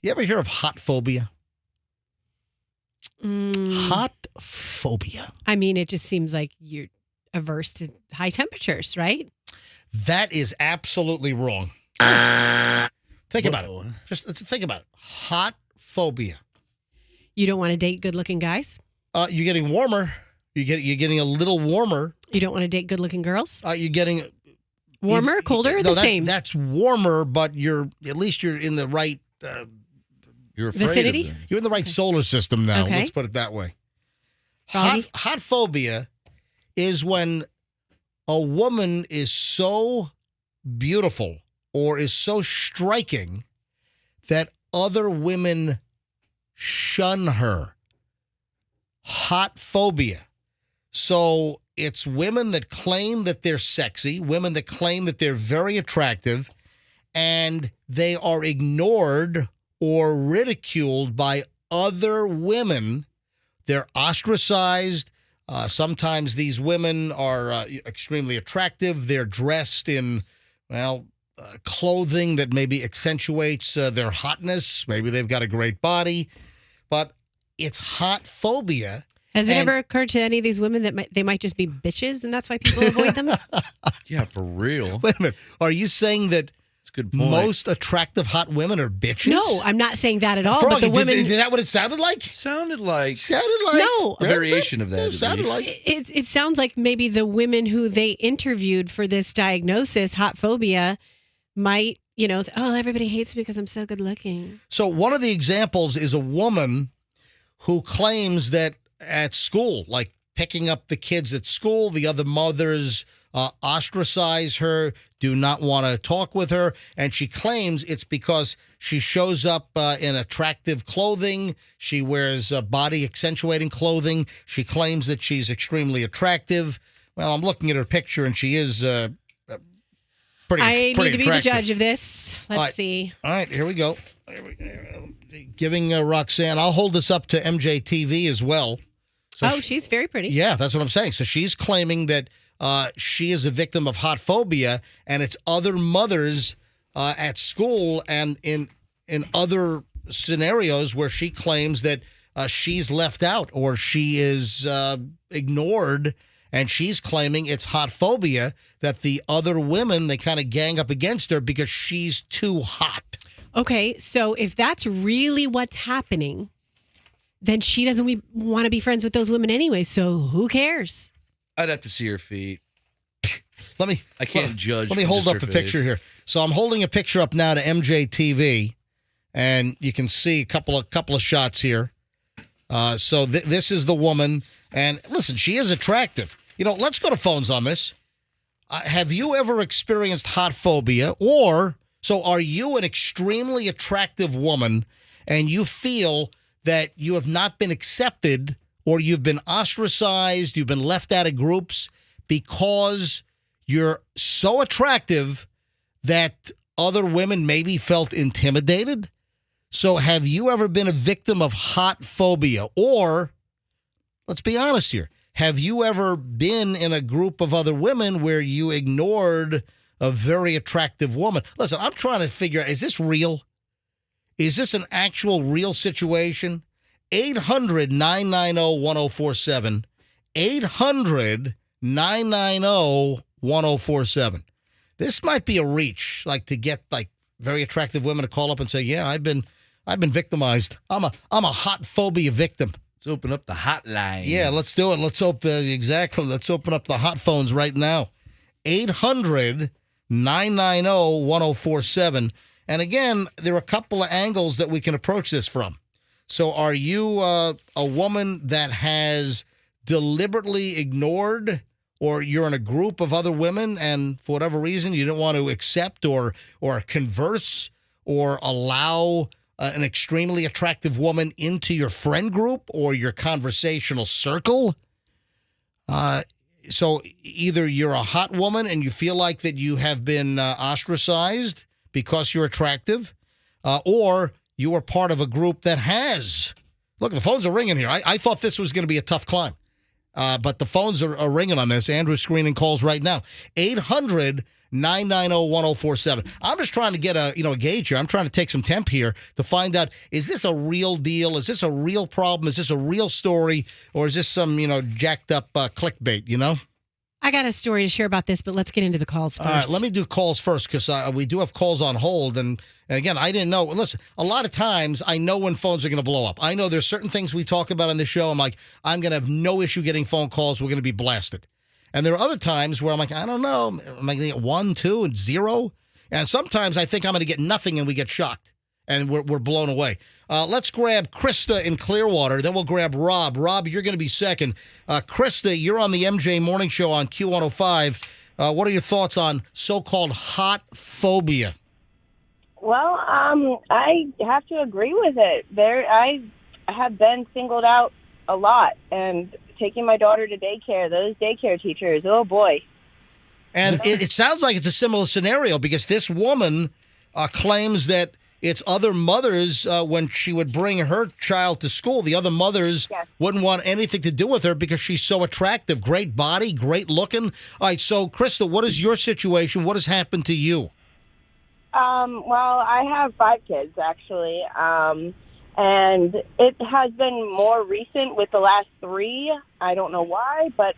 You ever hear of hot phobia? Mm, Hot phobia. I mean, it just seems like you're averse to high temperatures, right? That is absolutely wrong. Think about it. Just think about it. Hot phobia. You don't want to date good-looking guys? You're getting warmer. You're getting a little warmer. You don't want to date good-looking girls? You're getting Warmer, colder, or the same? That's warmer, but at least you're in the right You're afraid Vicinity? of them. you're in the right solar system now. Okay. Let's put it that way. Froggy? Hot phobia is when a woman is so beautiful or is so striking that other women shun her. Hot phobia. So it's women that claim that they're sexy, women that claim that they're very attractive, and they are ignored or ridiculed by other women. They're ostracized. Sometimes these women are extremely attractive. They're dressed in, clothing that maybe accentuates their hotness. Maybe they've got a great body. But it's hot phobia. Has it ever occurred to any of these women that they might just be bitches and that's why people avoid them? Yeah, for real. Wait a minute. Are you saying that That's a good point. most attractive hot women are bitches? No, I'm not saying that at all. Froggy, but the women, is that what it sounded like? Sounded like No. a variation of that. It At sounded least. like. it sounds like maybe the women who they interviewed for this diagnosis, hot phobia, might, oh, everybody hates me because I'm so good looking. So one of the examples is a woman who claims that at school, like picking up the kids at school, the other mothers ostracize her, do not want to talk with her, and she claims it's because she shows up in attractive clothing. She wears body accentuating clothing. She claims that she's extremely attractive. Well, I'm looking at her picture, and she is pretty I attractive. need to be the judge of this. Let's see. All right, here we go. Giving Roxanne, I'll hold this up to MJTV as well. So She's very pretty. yeah, that's what I'm saying. So she's claiming that she is a victim of hot phobia, and it's other mothers at school and in other scenarios where she claims that she's left out or she is ignored, and she's claiming it's hot phobia that the other women, they kind of gang up against her because she's too hot. Okay, so if that's really what's happening, then she doesn't want to be friends with those women anyway. So who cares? I'd have to see her feet. I can't judge. Let me from hold just up her a picture face. here. So I'm holding a picture up now to MJTV, and you can see a couple of shots here. So this is the woman, and listen, she is attractive. Let's go to phones on this. Have you ever experienced hot phobia, so are you an extremely attractive woman, and you feel that you have not been accepted or you've been ostracized, you've been left out of groups because you're so attractive that other women maybe felt intimidated? So have you ever been a victim of hot phobia? Or, let's be honest here, have you ever been in a group of other women where you ignored a very attractive woman? Listen, I'm trying to figure out, is this real? Is this an actual real situation? 800-990-1047. 800-990-1047. This might be a reach, like to get very attractive women to call up and say, "Yeah, I've been victimized. I'm a hot phobia victim." Let's open up the hotline. Yeah, let's do it. Let's open up the hot phones right now. 800-990-1047. And again, there are a couple of angles that we can approach this from. So are you a woman that has deliberately ignored, or you're in a group of other women and for whatever reason you don't want to accept or converse or allow an extremely attractive woman into your friend group or your conversational circle? So either you're a hot woman and you feel like that you have been ostracized because you're attractive, or you are part of a group that has. Look, the phones are ringing here. I thought this was going to be a tough climb, but the phones are ringing on this. Andrew's screening calls right now. 888-990-1047. I'm just trying to get a gauge here. I'm trying to take some temp here to find out, is this a real deal? Is this a real problem? Is this a real story? Or is this some, jacked up clickbait, I got a story to share about this, but let's get into the calls first. All right, let me do calls first because we do have calls on hold. And again, I didn't know. Listen, a lot of times I know when phones are going to blow up. I know there's certain things we talk about on the show. I'm like, I'm going to have no issue getting phone calls. We're going to be blasted. And there are other times where I'm like, I don't know. Am I going to get 1, 2, and 0? And sometimes I think I'm going to get nothing and we get shocked and we're blown away. Let's grab Krista in Clearwater. Then we'll grab Rob. Rob, you're going to be second. Krista, you're on the MJ Morning Show on Q105. What are your thoughts on so-called hot phobia? Well, I have to agree with it. I have been singled out a lot, and taking my daughter to daycare, those daycare teachers, oh boy. And it sounds like it's a similar scenario because this woman claims that it's other mothers, when she would bring her child to school, the other mothers wouldn't want anything to do with her because she's so attractive. Great body, great looking. All right, so, Krista, what is your situation? What has happened to you? Well, I have 5 kids, actually, and it has been more recent with the last 3. I don't know why, but,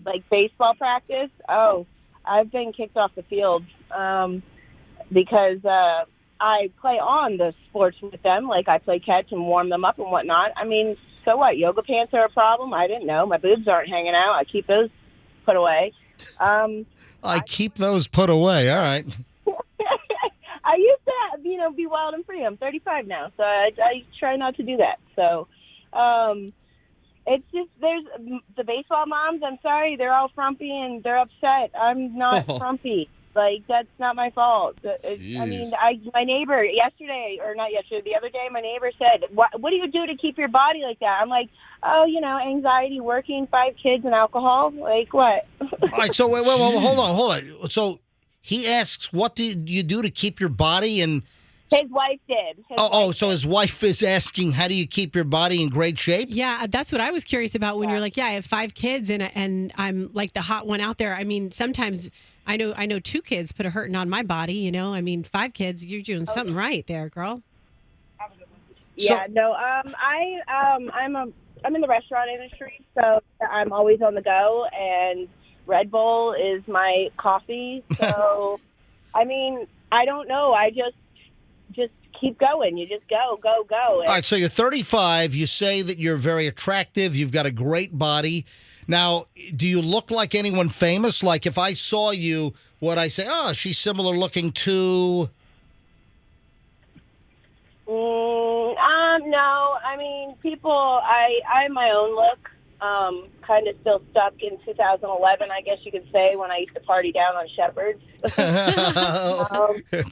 like, baseball practice, I've been kicked off the field because I play on the sports with them. Like, I play catch and warm them up and whatnot. I mean, so what? Yoga pants are a problem? I didn't know. My boobs aren't hanging out. I keep those put away. I keep those put away. All right. I used to, be wild and free. I'm 35 now, so I try not to do that. So it's just, there's the baseball moms, I'm sorry, they're all frumpy and they're upset. I'm not frumpy. Like, that's not my fault. My neighbor the other day, my neighbor said, what do you do to keep your body like that? I'm like, anxiety, working, 5 kids, and alcohol. Like, what? All right, so wait, hold on. So he asks, what do you do to keep your body in... His wife did. So his wife is asking, how do you keep your body in great shape? Yeah, that's what I was curious about when you're like, I have 5 kids and I'm like the hot one out there. I mean, sometimes... I know 2 kids put a hurting on my body, I mean, 5 kids, you're doing something right there, girl. Yeah, I'm in the restaurant industry, so I'm always on the go, and Red Bull is my coffee. So, I mean, I don't know. I just keep going. You just go. All right, so you're 35. You say that you're very attractive. You've got a great body. Now, do you look like anyone famous? Like, if I saw you, would I say, she's similar looking to... No. I mean, I have my own look. Kind of still stuck in 2011, I guess you could say, when I used to party down on Shepherd's.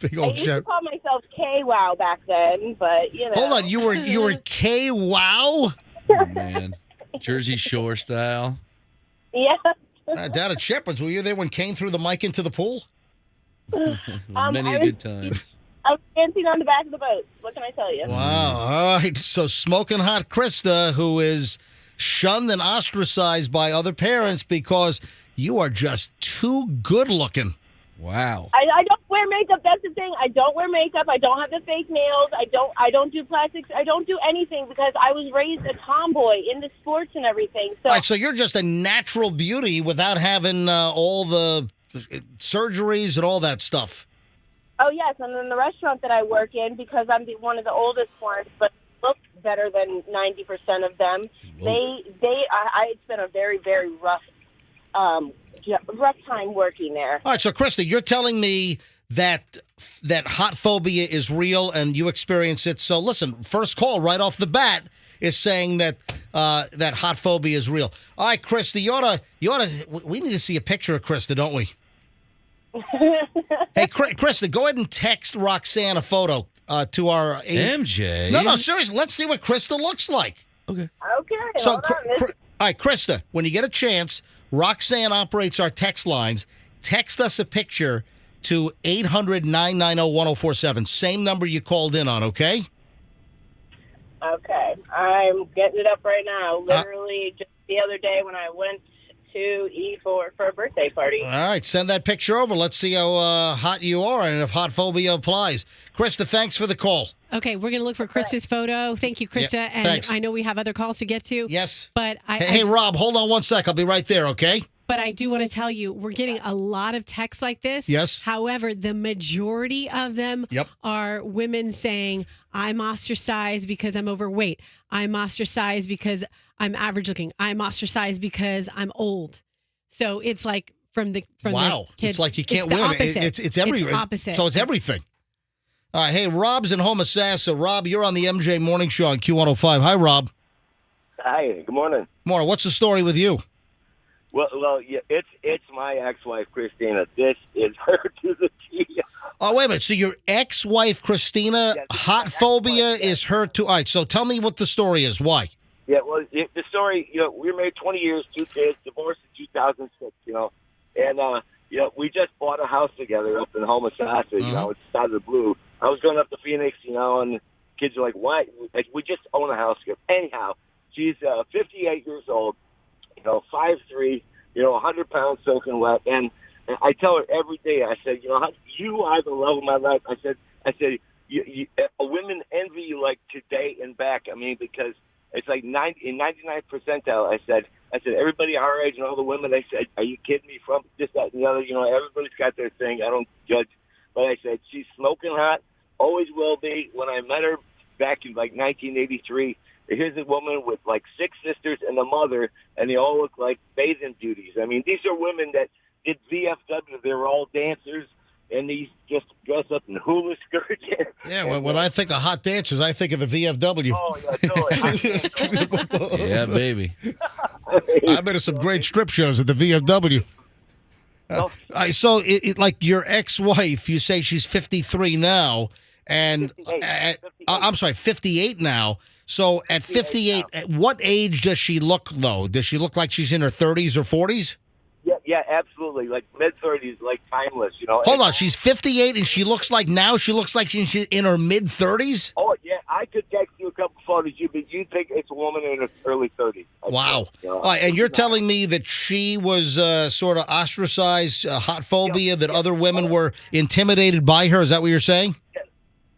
Big old I used to call myself K-Wow back then, but, Hold on, you were K-Wow? Oh, man. Jersey Shore style. Yeah. Down at Shepherd's, were you there when Kane threw the mic into the pool? Many good times. I was dancing on the back of the boat. What can I tell you? Wow. All right. So smoking hot Krista, who is shunned and ostracized by other parents because you are just too good looking. Wow. I don't wear makeup. That's the thing. I don't wear makeup. I don't have the fake nails. I don't do plastics. I don't do anything because I was raised a tomboy into sports and everything. So, all right, so you're just a natural beauty without having all the surgeries and all that stuff. Oh, yes. And then the restaurant that I work in, because I'm one of the oldest ones, but look better than 90% of them, it's been a very, very rough time working there. All right, so Krista, you're telling me that hot phobia is real and you experience it. So listen, first call right off the bat is saying that that hot phobia is real. All right, Krista, we need to see a picture of Krista, don't we? Hey, Krista, go ahead and text Roxanne a photo to our... MJ? No, seriously, let's see what Krista looks like. Okay. So, hold on. all right, Krista, when you get a chance, Roxanne operates our text lines. Text us a picture to 800-990-1047. Same number you called in on, okay? Okay. I'm getting it up right now. Literally, just the other day when I went to E for a birthday party. All right, send that picture over. Let's see how hot you are and if hot phobia applies. Krista, thanks for the call. Okay, we're going to look for Krista's photo. Thank you, Krista. Yeah, and thanks. I know we have other calls to get to. Yes. But Hey, Rob, hold on one sec. I'll be right there, okay? But I do want to tell you, we're getting a lot of texts like this. Yes. However, the majority of them are women saying, I'm ostracized because I'm overweight. I'm ostracized because I'm average looking. I'm ostracized because I'm old. So it's like from the Wow. kids. It's like you can't it's the win. opposite. It's every, opposite. So it's everything. All right, hey, Rob's in Homosassa. Rob, you're on the MJ Morning Show on Q105. Hi, Rob. Hi, good morning. Morning. What's the story with you? Well, yeah, it's my ex-wife Christina. This is her to the T. Oh, wait a minute. So your ex-wife, Christina, hot phobia is her too. All right, so tell me what the story is. Why? Yeah, well, the story, we were married 20 years, 2 kids, divorced in 2006, and, we just bought a house together up in Homosassa, it's out of the blue. I was going up to Phoenix, and kids are like, why? Like, we just own a house together. Anyhow, she's 58 years old, 5'3", 100 pounds soaking wet, and I tell her every day, I said, you are the love of my life. I said, women envy you like today and back. I mean, because it's like 99 percentile. I said, everybody our age and all the women, I said, are you kidding me? From this, that, and the other, everybody's got their thing. I don't judge. But I said, she's smoking hot, always will be. When I met her back in like 1983, here's a woman with like 6 sisters and a mother, and they all look like bathing beauties. I mean, these are women that did VFW. They were all dancers, and these just dress up in hula skirts. Yeah, well, when I think of hot dancers, I think of the VFW. Oh, yeah, totally. Yeah, baby. I've been to some great strip shows at the VFW. So, like your ex-wife, you say she's 53 now, and 58. I'm sorry, 58 now. So at 58, at what age does she look, though? Does she look like she's in her 30s or 40s? Yeah, absolutely. Like mid-30s, like timeless, Hold on, she's 58 and she looks like she's in her mid-30s? Oh, yeah, I could text you a couple photos, but you think it's a woman in her early 30s. Wow. All right, and you're telling me that she was sort of ostracized, hot phobia, that other women were intimidated by her? Is that what you're saying?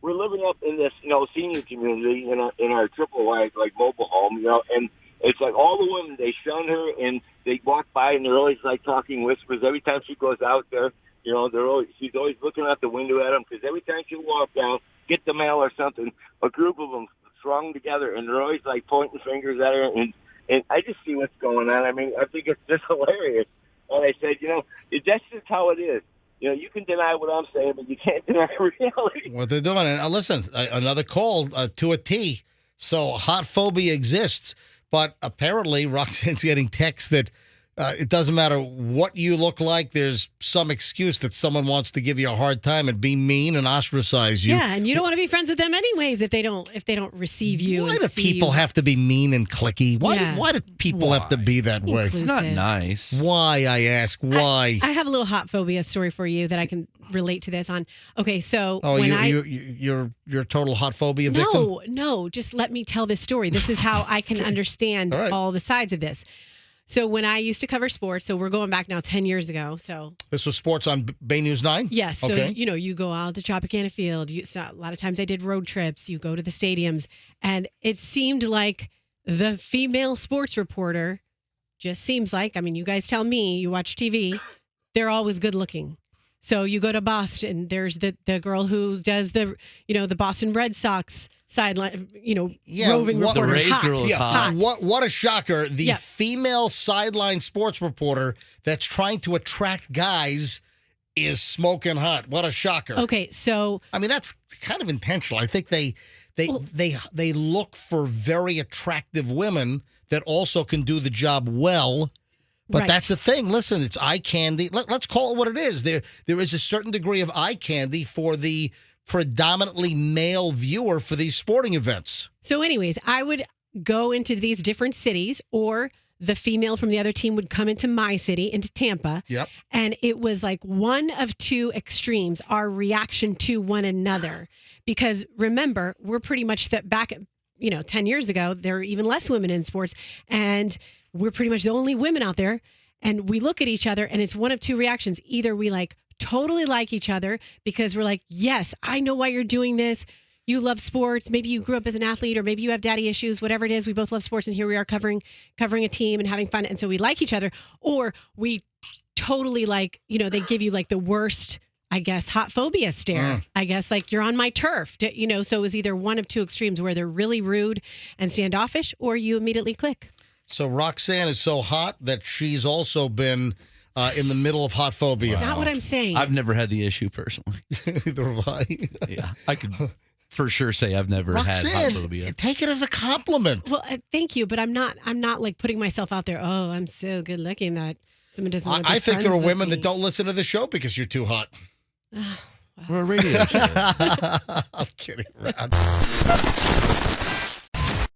We're living up in this, senior community in our triple wide, like, mobile home, and it's like all the women, they shun her, and they walk by, and they're always, like, talking whispers. Every time she goes out there, she's always looking out the window at them, because every time she walks down, get the mail or something, a group of them strung together, and they're always, like, pointing fingers at her, and I just see what's going on. I mean, I think it's just hilarious. And I said, that's just how it is. You can deny what I'm saying, but you can't deny reality. What they're doing. And listen, another call to a T. So hot phobia exists, but apparently Roxanne's getting texts that it doesn't matter what you look like. There's some excuse that someone wants to give you a hard time and be mean and ostracize you. Yeah, and you don't want to be friends with them anyways if they don't receive you. Why do people have to be mean and cliquey? Why do people have to be that way? It's not nice. Why, I ask? Why? I have a little hot phobia story for you that I can relate to this on. Okay, so you're a total hot phobia victim? No, just let me tell this story. This is how I can understand all the sides of this. So when I used to cover sports, so we're going back now 10 years ago. So this was sports on Bay News 9? Yes. So, okay. You go out to Tropicana Field. So a lot of times I did road trips. You go to the stadiums. And it seemed like the female sports reporter just seems like, I mean, you guys tell me, you watch TV, they're always good looking. So you go to Boston, there's the girl who does the Boston Red Sox sideline, roving reporter. The Rays girl is hot. What a shocker. The female sideline sports reporter that's trying to attract guys is smoking hot. What a shocker. Okay, so I mean, that's kind of intentional. I think they look for very attractive women that also can do the job well. But that's the thing. Listen, it's eye candy. Let's call it what it is. There is a certain degree of eye candy for the predominantly male viewer for these sporting events. So anyways, I would go into these different cities, or the female from the other team would come into my city, into Tampa. Yep. And it was like one of two extremes, our reaction to one another. Because remember, we're pretty much back, 10 years ago, there were even less women in sports. And we're pretty much the only women out there. and we look at each other, and it's one of two reactions. Either we like totally like each other because we're like, yes, I know why you're doing this. You love sports. Maybe you grew up as an athlete, or maybe you have daddy issues, whatever it is. We both love sports, and here we are covering a team and having fun. And so we like each other. Or we totally like, they give you like the worst, I guess, hot phobia stare. I guess like you're on my turf, so it was either one of two extremes where they're really rude and standoffish, or you immediately click. So Roxanne is so hot that she's also been in the middle of hot phobia. That's not what I'm saying. I've never had the issue personally. Neither have I. Yeah, I could for sure say I've never Roxanne, had hot phobia. take it as a compliment. Well, thank you, but I'm not like putting myself out there. Oh, I'm so good looking that someone doesn't want to be I think there are friends with women me. that don't listen to the show because you're too hot. We're a radio show. I'm kidding around.